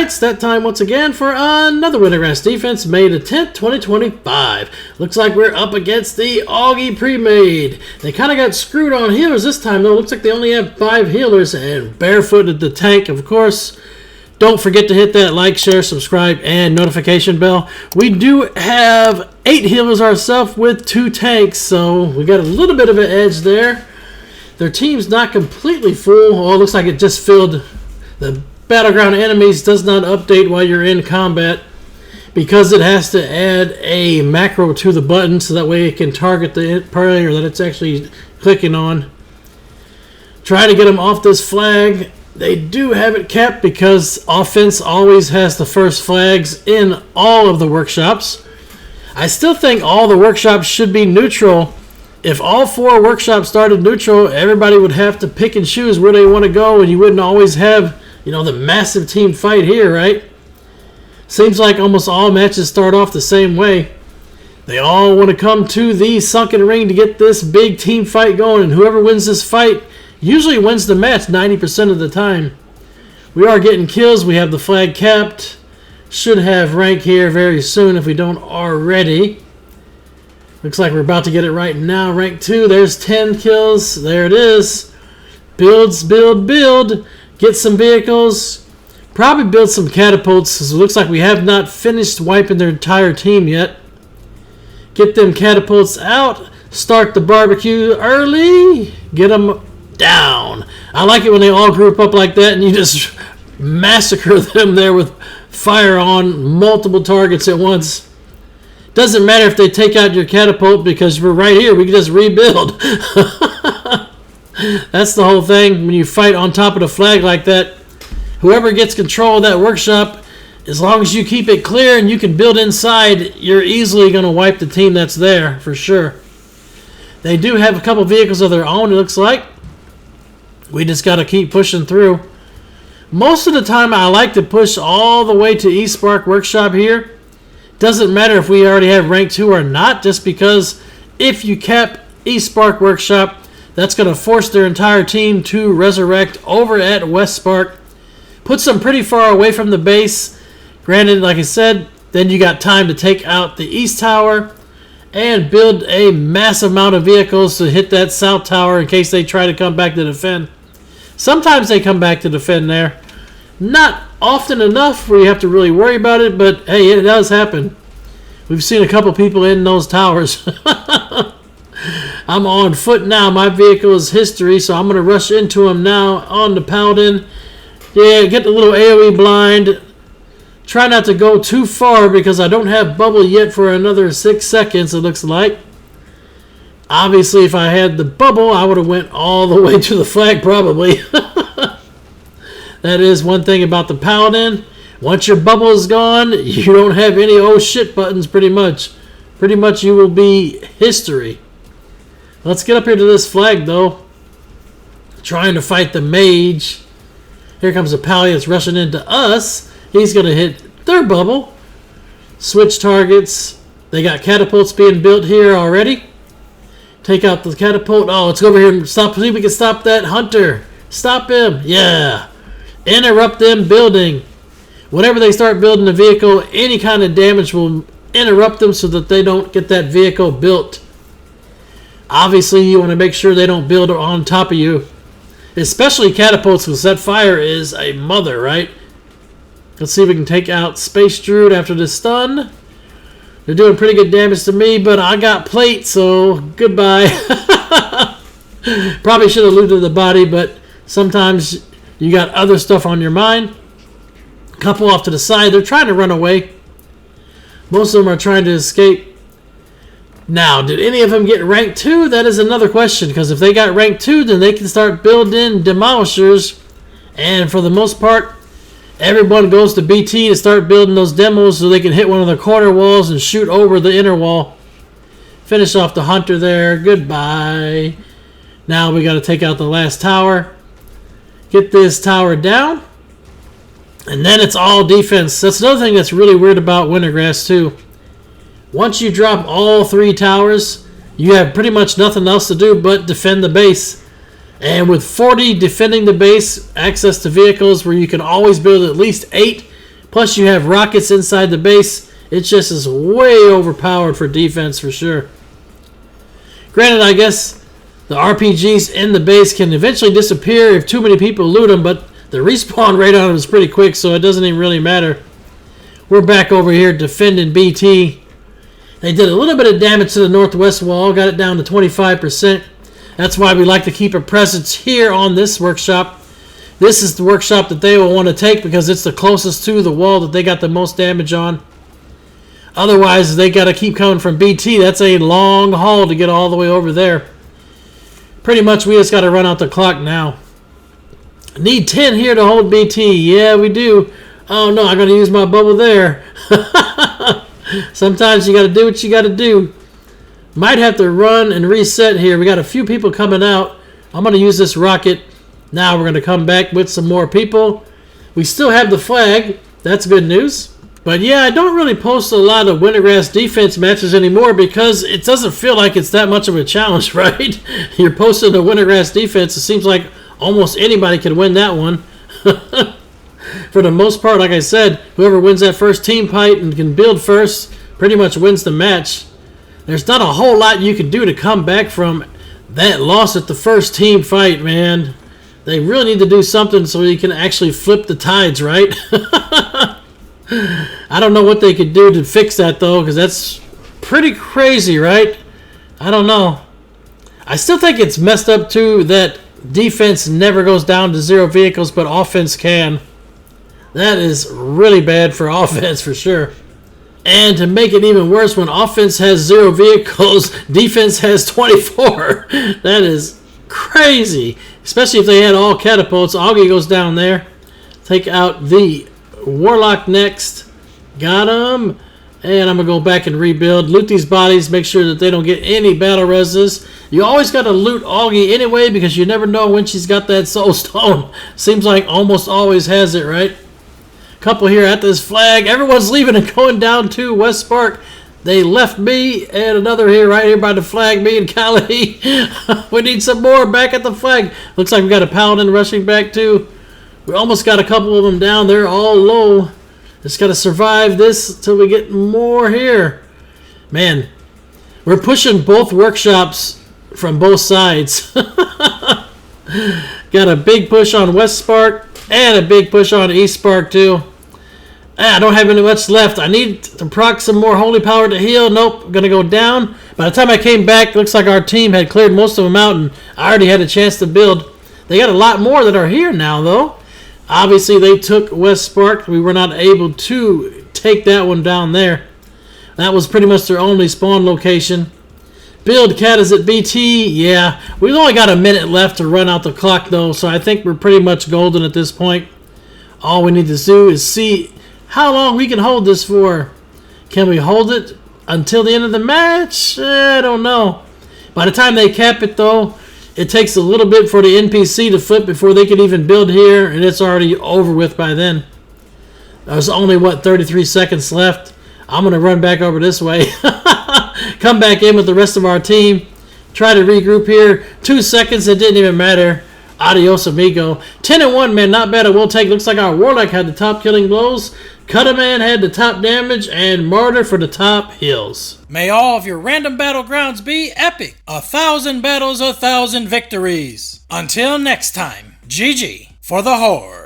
Alright, it's that time once again for another Wintergrass defense, May the 10th, 2025. Looks like we're up against the Augie pre-made. They kind of got screwed on healers this time, though. Looks like they only have 5 healers and barefooted the tank, of course. Don't forget to hit that like, share, subscribe, and notification bell. We do have 8 healers ourselves with 2 tanks, so we got a little bit of an edge there. Their team's not completely full. Oh, it looks like it just filled. The Battleground enemies does not update while you're in combat because it has to add a macro to the button so that way it can target the player that it's actually clicking on. Try to get them off this flag. They do have it capped because offense always has the first flags in all of the workshops. I still think all the workshops should be neutral. If all 4 workshops started neutral, everybody would have to pick and choose where they want to go, and you wouldn't always have, you know, the massive team fight here, right? Seems like almost all matches start off the same way. They all want to come to the Sunken Ring to get this big team fight going, and whoever wins this fight usually wins the match 90% of the time. We are getting kills. We have the flag capped. Should have rank here very soon if we don't already. Looks like we're about to get it right now. Rank 2. There's 10 kills. There it is. Builds, build, build. Get some vehicles. Probably build some catapults, because it looks like we have not finished wiping their entire team yet. Get them catapults out. Start the barbecue early. Get them down. I like it when they all group up like that and you just massacre them there with fire on multiple targets at once. Doesn't matter if they take out your catapult because we're right here. We can just rebuild. That's the whole thing. When you fight on top of the flag like that, whoever gets control of that workshop, as long as you keep it clear and you can build inside, you're easily going to wipe the team that's there for sure. They do have a couple vehicles of their own, it looks like. We just got to keep pushing through. Most of the time, I like to push all the way to East Spark Workshop here. Doesn't matter if we already have rank 2 or not, just because if you cap East Spark Workshop, that's going to force their entire team to resurrect over at West Spark. Puts them pretty far away from the base. Granted, like I said, then you got time to take out the East Tower and build a massive amount of vehicles to hit that South Tower in case they try to come back to defend. Sometimes they come back to defend there. Not often enough where you have to really worry about it, but hey, it does happen. We've seen a couple people in those towers. I'm on foot now. My vehicle is history, so I'm going to rush into him now on the Paladin. Yeah, get the little AoE blind. Try not to go too far because I don't have bubble yet for another 6 seconds, it looks like. Obviously, if I had the bubble, I would have went all the way to the flag probably. That is one thing about the Paladin. Once your bubble is gone, you don't have any oh shit buttons pretty much. Pretty much you will be history. Let's get up here to this flag though. Trying to fight the mage. Here comes a pally that's rushing into us. He's going to hit their bubble. Switch targets. They got catapults being built here already. Take out the catapult. Oh, let's go over here and stop. See if we can stop that hunter. Stop him. Yeah. Interrupt them building. Whenever they start building a vehicle, any kind of damage will interrupt them so that they don't get that vehicle built. Obviously, you want to make sure they don't build on top of you. Especially catapults, because that fire is a mother, right? Let's see if we can take out Space Druid after this stun. They're doing pretty good damage to me, but I got plate, so goodbye. Probably should have looted the body, but sometimes you got other stuff on your mind. Couple off to the side. They're trying to run away. Most of them are trying to escape. Now, did any of them get rank 2? That is another question, because if they got rank 2, then they can start building Demolishers. And for the most part, everyone goes to BT to start building those demos so they can hit one of the corner walls and shoot over the inner wall. Finish off the hunter there. Goodbye. Now we got to take out the last tower. Get this tower down. And then it's all defense. That's another thing that's really weird about Wintergrass too. Once you drop all 3 towers, you have pretty much nothing else to do but defend the base. And with 40 defending the base, access to vehicles where you can always build at least 8 Plus you have rockets inside the base. It just is way overpowered for defense for sure. Granted, I guess the RPGs in the base can eventually disappear if too many people loot them, but the respawn rate on them is pretty quick, so it doesn't even really matter. We're back over here defending BT. They did a little bit of damage to the northwest wall, got it down to 25%. That's why we like to keep a presence here on this workshop. This is the workshop that they will want to take because it's the closest to the wall that they got the most damage on. Otherwise, they got to keep coming from BT. That's a long haul to get all the way over there. Pretty much, we just got to run out the clock now. Need 10 here to hold BT. Yeah, we do. Oh, no, I'm going to use my bubble there. Sometimes you got to do what you got to do. Might have to run and reset here. We got a few people coming out. I'm going to use this rocket. Now we're going to come back with some more people. We still have the flag. That's good news. But yeah, I don't really post a lot of Wintergrass defense matches anymore because it doesn't feel like it's that much of a challenge, right? You're posting a Wintergrass defense. It seems like almost anybody can win that one. For the most part, like I said, whoever wins that first team fight and can build first pretty much wins the match. There's not a whole lot you can do to come back from that loss at the first team fight, man. They really need to do something so you can actually flip the tides, right? I don't know what they could do to fix that, though, because that's pretty crazy, right? I don't know. I still think it's messed up, too, that defense never goes down to 0 vehicles, but offense can. That is really bad for offense, for sure. And to make it even worse, when offense has 0 vehicles, defense has 24. That is crazy. Especially if they had all catapults. Augie goes down there. Take out the Warlock next. Got him. And I'm going to go back and rebuild. Loot these bodies. Make sure that they don't get any battle reses. You always got to loot Augie anyway because you never know when she's got that soul stone. Seems like almost always has it, right? Couple here at this flag. Everyone's leaving and going down to West Spark. They left me and another here right here by the flag. Me and Callie. We need some more back at the flag. Looks like we got a paladin rushing back too. We almost got a couple of them down. They're all low. Just got to survive this till we get more here. Man, we're pushing both workshops from both sides. Got a big push on West Spark and a big push on East Spark too. I don't have any much left. I need to proc some more holy power to heal. Nope, I'm going to go down. By the time I came back, it looks like our team had cleared most of them out, and I already had a chance to build. They got a lot more that are here now, though. Obviously, they took West Spark. We were not able to take that one down there. That was pretty much their only spawn location. Build cat is at BT. Yeah, we've only got a minute left to run out the clock, though, so I think we're pretty much golden at this point. All we need to do is see how long we can hold this for. Can we hold it until the end of the match? I don't know. By the time they cap it, though, it takes a little bit for the NPC to flip before they can even build here, and it's already over with by then. There's only, 33 seconds left. I'm going to run back over this way. Come back in with the rest of our team. Try to regroup here. 2 seconds, it didn't even matter. Adios, amigo. 10-1, man, not bad. I will take. Looks like our Warlock had the top killing blows. Cutter-Man had the top damage, and Martyr for the top heals. May all of your random battlegrounds be epic. 1,000 battles, 1,000 victories. Until next time, GG for the Horde.